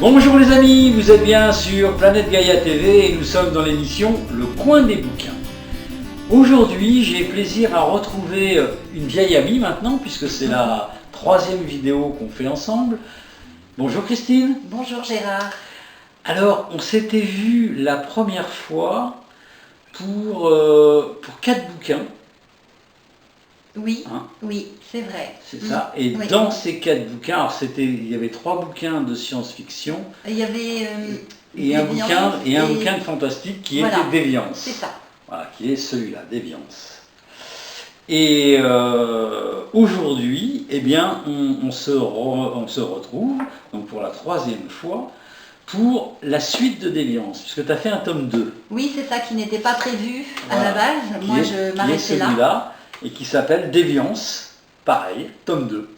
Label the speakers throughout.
Speaker 1: Bonjour les amis, vous êtes bien sur Planète Gaïa TV et nous sommes dans l'émission Le Coin des Bouquins. Aujourd'hui, j'ai plaisir à retrouver une vieille amie maintenant, puisque c'est la troisième vidéo qu'on fait ensemble. Bonjour Christine.
Speaker 2: Bonjour Gérard.
Speaker 1: Alors, on s'était vu la première fois pour 4 bouquins.
Speaker 2: Oui,
Speaker 1: Hein,
Speaker 2: oui, c'est vrai.
Speaker 1: c'est ça. Et
Speaker 2: oui.
Speaker 1: dans ces 4 bouquins, alors il y avait 3 bouquins de science-fiction
Speaker 2: Il y avait
Speaker 1: et un bouquin de fantastique qui
Speaker 2: voilà,
Speaker 1: était Déviance.
Speaker 2: c'est ça.
Speaker 1: Voilà, qui est celui-là, Déviance. Et aujourd'hui, eh bien, on se retrouve donc pour la troisième fois pour la suite de Déviance, puisque tu as fait un tome 2.
Speaker 2: Oui, c'est ça qui n'était pas prévu à
Speaker 1: Voilà,
Speaker 2: la base. Moi, je m'arrêtais là.
Speaker 1: Celui-là, et qui s'appelle Déviance, pareil, tome 2.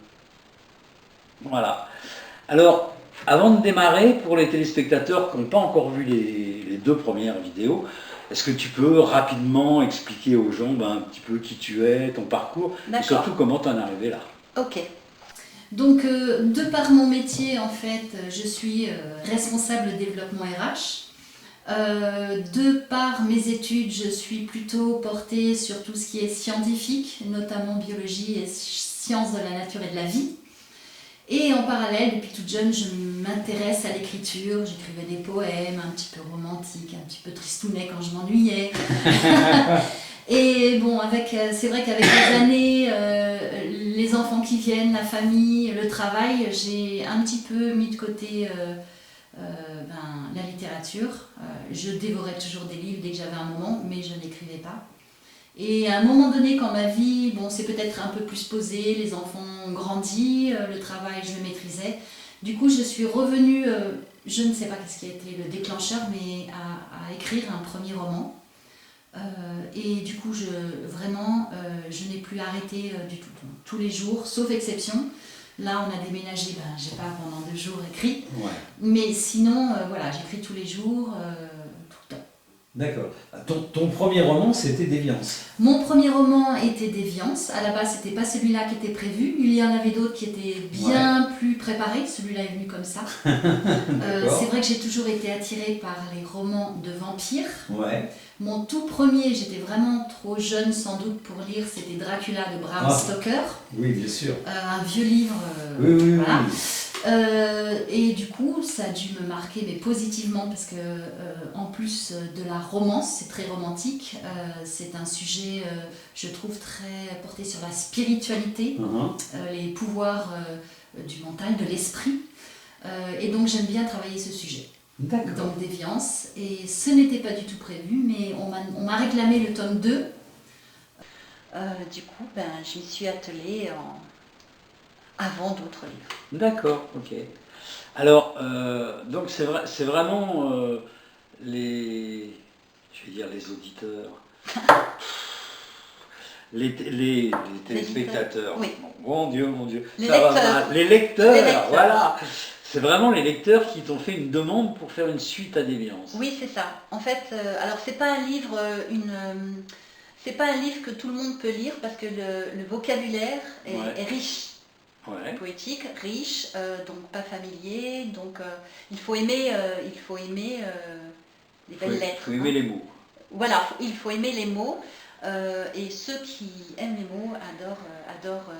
Speaker 1: Voilà. Alors, avant de démarrer, pour les téléspectateurs qui n'ont pas encore vu les 2 premières vidéos, est-ce que tu peux rapidement expliquer aux gens un petit peu qui tu es, ton parcours, et surtout comment tu en es arrivé là?
Speaker 2: Ok.
Speaker 3: Donc, de par mon métier, en fait, je suis responsable développement RH. De par mes études, je suis plutôt portée sur tout ce qui est scientifique, notamment biologie et sciences de la nature et de la vie. Et en parallèle, depuis toute jeune, je m'intéresse à l'écriture. J'écrivais des poèmes un petit peu romantiques, un petit peu tristounets quand je m'ennuyais. Et bon, c'est vrai qu'avec les années, les enfants qui viennent, la famille, le travail, j'ai un petit peu mis de côté la littérature. Je dévorais toujours des livres dès que j'avais un moment, mais je n'écrivais pas. Et à un moment donné, quand ma vie s'est peut-être un peu plus posée, les enfants ont grandi, le travail, je le maîtrisais. Du coup, je suis revenue, je ne sais pas ce qui a été le déclencheur, mais à écrire un premier roman. Et du coup, je n'ai plus arrêté du tout, tous les jours, sauf exception. Là, on a déménagé, j'ai pas pendant 2 jours écrit, ouais. Mais sinon, j'écris tous les jours, tout le temps.
Speaker 1: D'accord. Ton premier roman, c'était Déviance.
Speaker 3: Mon premier roman était Déviance. À la base, c'était pas celui-là qui était prévu. Il y en avait d'autres qui étaient bien plus préparés. Celui-là est venu comme ça. C'est vrai que j'ai toujours été attirée par les romans de vampires. Ouais. Mon tout premier, j'étais vraiment trop jeune sans doute pour lire, c'était Dracula de Bram Stoker.
Speaker 1: Oui, bien sûr.
Speaker 3: Un vieux livre.
Speaker 1: Oui.
Speaker 3: Et du coup, ça a dû me marquer, mais positivement, parce que en plus de la romance, c'est très romantique. C'est un sujet, je trouve, très porté sur la spiritualité, les pouvoirs du mental, de l'esprit. Et donc, j'aime bien travailler ce sujet. Donc Déviance, et ce n'était pas du tout prévu, mais on m'a réclamé le tome 2.
Speaker 2: Du coup, je m'y suis attelée avant d'autres livres. D'accord,
Speaker 1: ok. Alors, donc c'est vraiment les auditeurs, les téléspectateurs. Oui. Bon Dieu.
Speaker 2: Les lecteurs.
Speaker 1: Les lecteurs, voilà. C'est vraiment les lecteurs qui t'ont fait une demande pour faire une suite à Déviance.
Speaker 2: Oui, c'est ça. En fait, alors c'est pas un livre, c'est pas un livre que tout le monde peut lire parce que le vocabulaire est riche, poétique, riche, donc pas familier, donc il faut aimer les belles lettres.
Speaker 1: Il faut aimer les mots.
Speaker 2: Voilà, il faut aimer les mots. Et ceux qui aiment les mots adorent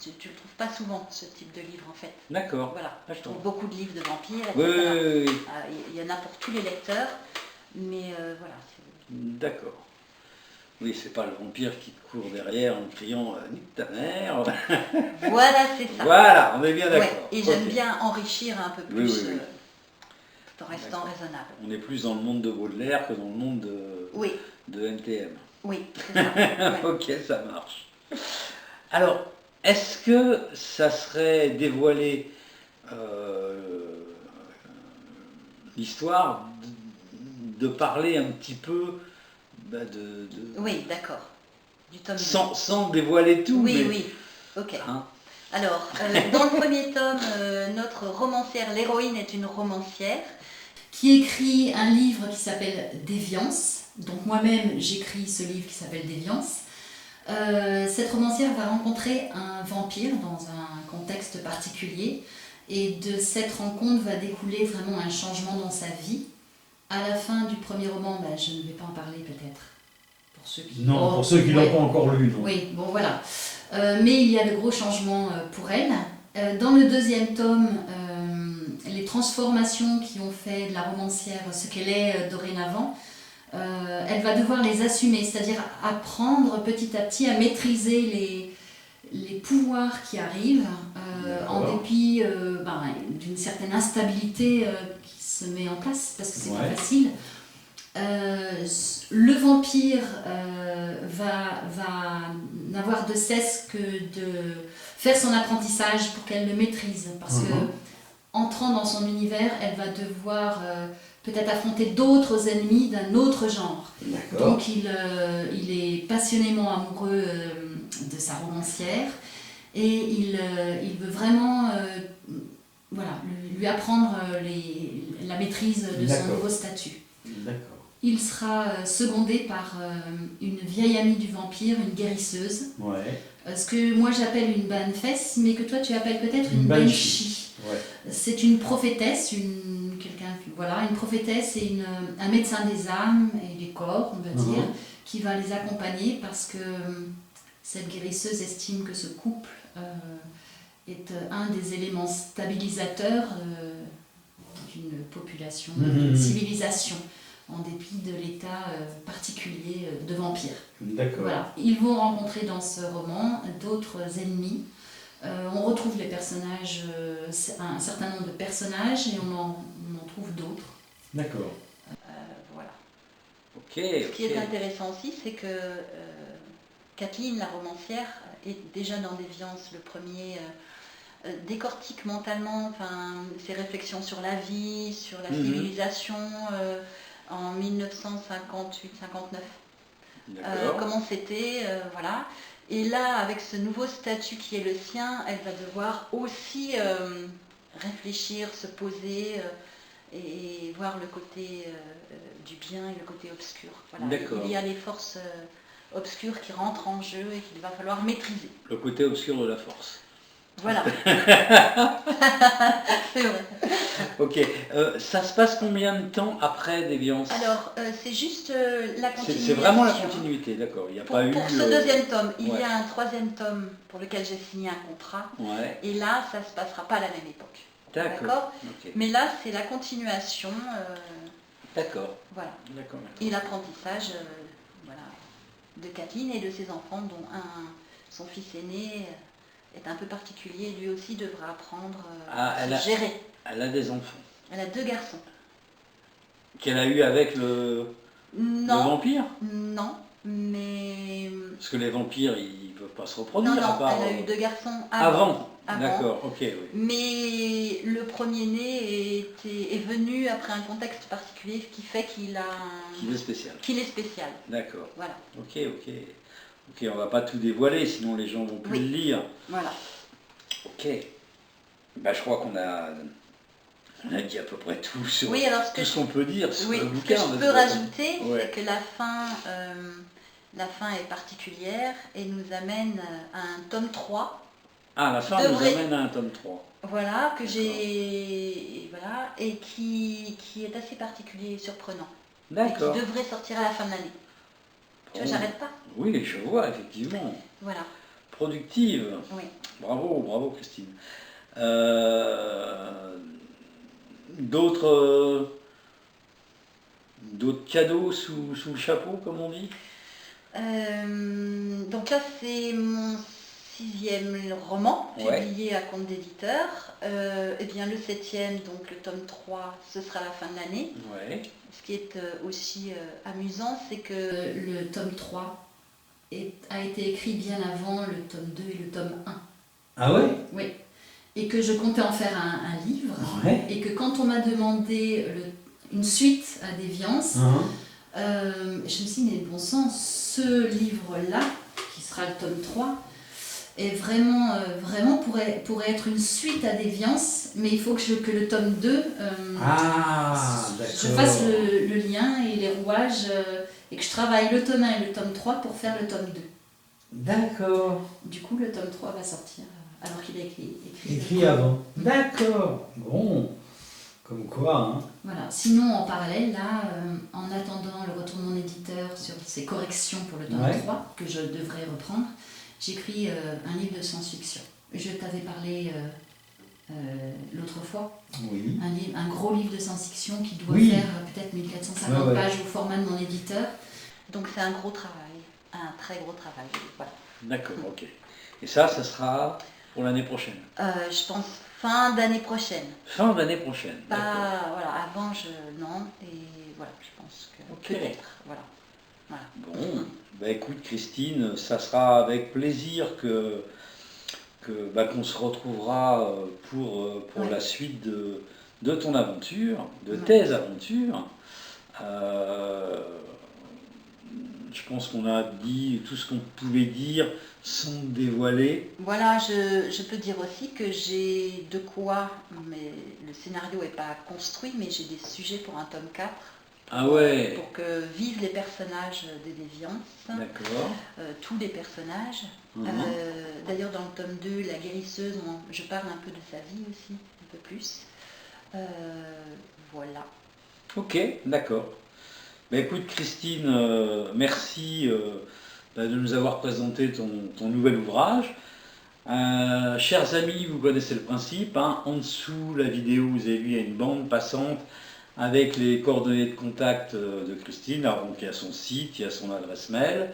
Speaker 2: tu ne le trouves pas souvent, ce type de livre en fait.
Speaker 1: D'accord.
Speaker 2: Voilà. Je trouve beaucoup de livres de vampires, etc.
Speaker 1: Oui.
Speaker 2: Il y en a pour tous les lecteurs, mais voilà.
Speaker 1: D'accord. Oui, c'est pas le vampire qui te court derrière en criant « nique ta mère ».
Speaker 2: Voilà, c'est ça.
Speaker 1: Voilà, on est bien d'accord.
Speaker 2: Ouais, et j'aime bien enrichir un peu plus, tout en restant raisonnable.
Speaker 1: On est plus dans le monde de Baudelaire que dans le monde de NTM.
Speaker 2: Oui, c'est ça.
Speaker 1: Ok, ça marche. Alors, est-ce que ça serait dévoilé l'histoire de parler un petit peu
Speaker 2: Oui, d'accord. Du tome
Speaker 1: sans dévoiler tout.
Speaker 2: Oui, ok. Alors, dans le premier tome, notre romancière, l'héroïne est une romancière
Speaker 3: qui écrit un livre qui s'appelle Déviance. Donc moi-même, j'écris ce livre qui s'appelle Déviance. Cette romancière va rencontrer un vampire dans un contexte particulier Et de cette rencontre va découler vraiment un changement dans sa vie. À la fin du premier roman, je ne vais pas en parler peut-être.
Speaker 1: Pour ceux qui l'ont pas encore lu. Non.
Speaker 3: Oui, bon voilà. Mais il y a de gros changements pour elle. Dans le deuxième tome, les transformations qui ont fait de la romancière ce qu'elle est dorénavant, elle va devoir les assumer, c'est-à-dire apprendre petit à petit à maîtriser les pouvoirs qui arrivent, en dépit d'une certaine instabilité qui se met en place, parce que c'est pas facile. Le vampire va n'avoir de cesse que de faire son apprentissage pour qu'elle le maîtrise, parce que entrant dans son univers, elle va devoir peut-être affronter d'autres ennemis d'un autre genre. Donc il est passionnément amoureux de sa romancière et il veut vraiment lui apprendre la maîtrise de son nouveau statut. Il sera secondé par une vieille amie du vampire, une guérisseuse, ce que moi j'appelle une banfesse, mais que toi tu appelles peut-être une banshee. C'est une prophétesse, une prophétesse et un médecin des âmes et des corps, on va dire, qui va les accompagner parce que cette guérisseuse estime que ce couple est un des éléments stabilisateurs d'une population, d'une civilisation, en dépit de l'état particulier de vampire. Voilà. Ils vont rencontrer dans ce roman d'autres ennemis. On retrouve les personnages, un certain nombre de personnages, et on en trouve d'autres.
Speaker 1: D'accord.
Speaker 2: Voilà.
Speaker 1: Ce
Speaker 2: qui est intéressant aussi, c'est que Kathleen, la romancière, est déjà dans Déviance, le premier, décortique mentalement ses réflexions sur la vie, sur la civilisation, en 1958-59. Comment c'était, voilà. Et là, avec ce nouveau statut qui est le sien, elle va devoir aussi réfléchir, se poser et voir le côté du bien et le côté obscur. Voilà. Il y a les forces obscures qui rentrent en jeu et qu'il va falloir maîtriser.
Speaker 1: Le côté obscur de la force.
Speaker 2: Voilà. C'est vrai.
Speaker 1: Ok. Ça se passe combien de temps après Déviance?
Speaker 2: Alors, c'est juste la continuité.
Speaker 1: C'est vraiment la continuité, d'accord. Il n'y a pas eu...
Speaker 2: Pour ce deuxième tome, il y a un troisième tome pour lequel j'ai signé un contrat. Et là, ça ne se passera pas à la même époque. D'accord. Mais là, c'est la continuation.
Speaker 1: D'accord.
Speaker 2: Voilà. Et l'apprentissage de Kathleen et de ses enfants, dont son fils aîné est un peu particulier. Lui aussi devra apprendre à se gérer.
Speaker 1: Elle a des enfants.
Speaker 2: Elle a 2 garçons.
Speaker 1: Qu'elle a eu avec le vampire?
Speaker 2: Non, mais...
Speaker 1: Parce que les vampires, ils ne peuvent pas se reproduire.
Speaker 2: Non, elle a eu 2 garçons avant.
Speaker 1: D'accord, ok. Oui.
Speaker 2: Mais le premier-né est venu après un contexte particulier qui fait qu'il est spécial.
Speaker 1: D'accord.
Speaker 2: Voilà.
Speaker 1: Ok, on va pas tout dévoiler, sinon les gens vont plus le lire.
Speaker 2: Voilà.
Speaker 1: Ok. Je crois qu'on a dit à peu près tout sur tout ce qu'on peut dire sur le bouquin.
Speaker 2: Ce que je peux rajouter, c'est que la fin est particulière et nous amène à un tome 3.
Speaker 1: Ah, la fin nous amène à un tome 3.
Speaker 2: Voilà, que j'ai... Voilà, et qui est assez particulier et surprenant.
Speaker 1: D'accord.
Speaker 2: Et qui devrait sortir à la fin de l'année. Tu vois, j'arrête pas.
Speaker 1: Oui, je vois, effectivement.
Speaker 2: Voilà.
Speaker 1: Productive.
Speaker 2: Oui.
Speaker 1: Bravo Christine. D'autres cadeaux sous le chapeau, comme on dit?
Speaker 2: Donc là, c'est mon 6e roman, publié à compte d'éditeur. Et bien le 7e, donc le tome 3, ce sera la fin de l'année. Ce qui est aussi amusant, c'est que le tome 3 a été écrit bien avant le tome 2 et le tome 1.
Speaker 1: Ah ouais?
Speaker 2: Oui. Et que je comptais en faire un livre. Et que quand on m'a demandé une suite à Déviance, je me suis dit, mais bon sang, ce livre-là, qui sera le tome 3, est vraiment pourrait être une suite à Déviance, mais il faut que le tome 2, je fasse le lien et les rouages, et que je travaille le tome 1 et le tome 3 pour faire le tome 2.
Speaker 1: D'accord.
Speaker 2: Du coup, le tome 3 va sortir
Speaker 3: alors qu'il a
Speaker 1: écrit avant. D'accord, bon, comme quoi. Hein.
Speaker 3: Voilà. Sinon, en parallèle, là, en attendant le retour de mon éditeur sur ses corrections pour le tome 3, que je devrais reprendre, j'écris un livre de science-fiction. Je t'avais parlé l'autre fois, un gros livre de science-fiction qui doit faire peut-être 1450 pages au format de mon éditeur.
Speaker 2: Donc c'est un gros travail, un très gros travail. Voilà.
Speaker 1: D'accord, ok. Et ça sera pour l'année prochaine?
Speaker 2: Je pense fin d'année prochaine.
Speaker 1: Fin d'année prochaine.
Speaker 2: Voilà, avant non, et voilà, je pense que peut-être, voilà.
Speaker 1: Bon, écoute Christine, ça sera avec plaisir qu'on se retrouvera pour la suite de ton aventure, de tes aventures. Je pense qu'on a dit tout ce qu'on pouvait dire sans dévoiler.
Speaker 2: Voilà, je peux dire aussi que j'ai de quoi, mais le scénario n'est pas construit, mais j'ai des sujets pour un tome 4.
Speaker 1: Ah ouais.
Speaker 2: Pour que vivent les personnages des Déviances.
Speaker 1: D'accord.
Speaker 2: Tous les personnages. D'ailleurs, dans le tome 2, la guérisseuse, je parle un peu de sa vie aussi, un peu plus. Voilà.
Speaker 1: Ok, d'accord. Écoute Christine, merci de nous avoir présenté ton nouvel ouvrage. Chers amis, vous connaissez le principe. Hein, en dessous la vidéo, vous avez vu, il y a une bande passante avec les coordonnées de contact de Christine. Alors, donc, il y a son site, il y a son adresse mail.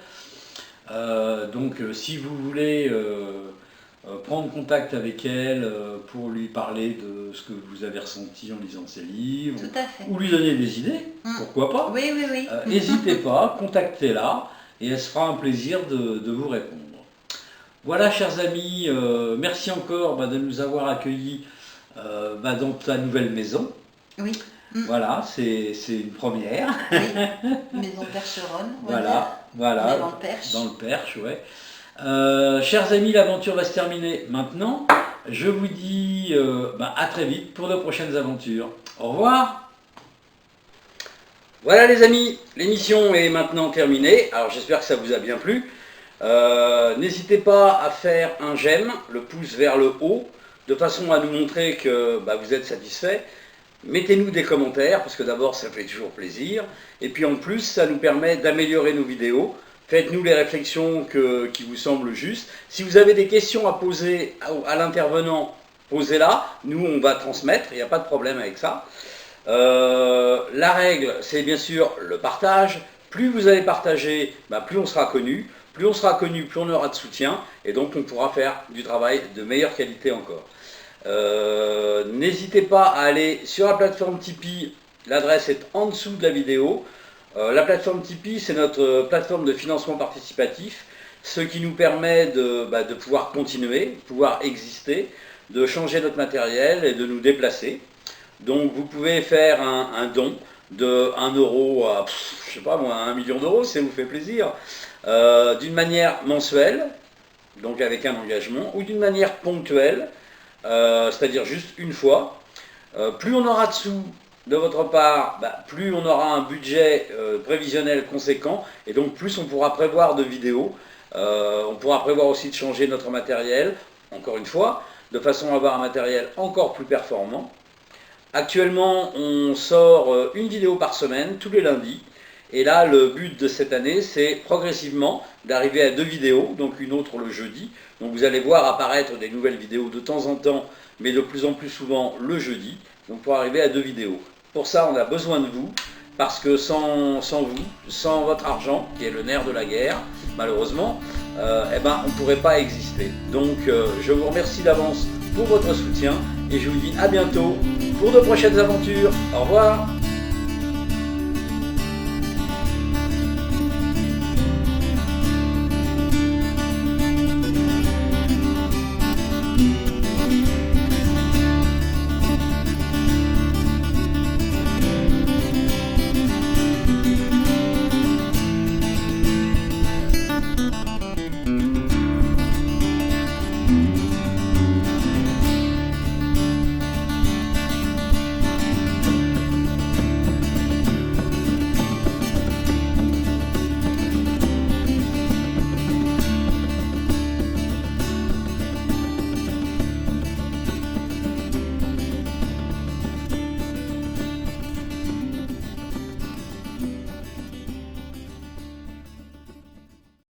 Speaker 1: Si vous voulez prendre contact avec elle pour lui parler de ce que vous avez ressenti en lisant ses livres,
Speaker 2: tout à fait,
Speaker 1: ou lui donner des idées, pourquoi pas.
Speaker 2: Oui.
Speaker 1: N'hésitez pas, contactez-la et elle se fera un plaisir de vous répondre. Voilà, chers amis, merci encore de nous avoir accueillis dans ta nouvelle maison.
Speaker 2: Oui.
Speaker 1: Voilà, c'est une première.
Speaker 2: Oui, maison Percheronne.
Speaker 1: Voilà.
Speaker 2: Dans le Perche.
Speaker 1: Dans le Perche, ouais. Chers amis, l'aventure va se terminer maintenant. Je vous dis à très vite pour de prochaines aventures. Au revoir. Voilà les amis, l'émission est maintenant terminée. Alors j'espère que ça vous a bien plu. N'hésitez pas à faire un j'aime, le pouce vers le haut, de façon à nous montrer que vous êtes satisfait. Mettez-nous des commentaires, parce que d'abord ça fait toujours plaisir, et puis en plus ça nous permet d'améliorer nos vidéos. Faites-nous les réflexions qui vous semblent justes. Si vous avez des questions à poser à l'intervenant, posez-la, nous on va transmettre, il n'y a pas de problème avec ça. La règle, c'est bien sûr le partage. Plus vous allez partager, plus on sera connu. Plus on sera connu, plus on aura de soutien, et donc on pourra faire du travail de meilleure qualité encore. N'hésitez pas à aller sur la plateforme Tipeee, l'adresse est en dessous de la vidéo. La plateforme Tipeee, c'est notre plateforme de financement participatif, ce qui nous permet de pouvoir continuer, de pouvoir exister, de changer notre matériel et de nous déplacer. Donc vous pouvez faire un don de 1 euro à, je sais pas moi, 1 million d'euros, si ça vous fait plaisir, d'une manière mensuelle, donc avec un engagement, ou d'une manière ponctuelle, c'est-à-dire juste une fois. Plus on aura de sous de votre part, plus on aura un budget prévisionnel conséquent, et donc plus on pourra prévoir de vidéos. On pourra prévoir aussi de changer notre matériel, encore une fois, de façon à avoir un matériel encore plus performant. Actuellement, on sort une vidéo par semaine, tous les lundis. Et là, le but de cette année, c'est progressivement d'arriver à 2 vidéos, donc une autre le jeudi. Donc vous allez voir apparaître des nouvelles vidéos de temps en temps, mais de plus en plus souvent le jeudi, donc pour arriver à 2 vidéos. Pour ça, on a besoin de vous, parce que sans vous, sans votre argent, qui est le nerf de la guerre, malheureusement, on ne pourrait pas exister. Donc je vous remercie d'avance pour votre soutien, et je vous dis à bientôt pour de prochaines aventures. Au revoir.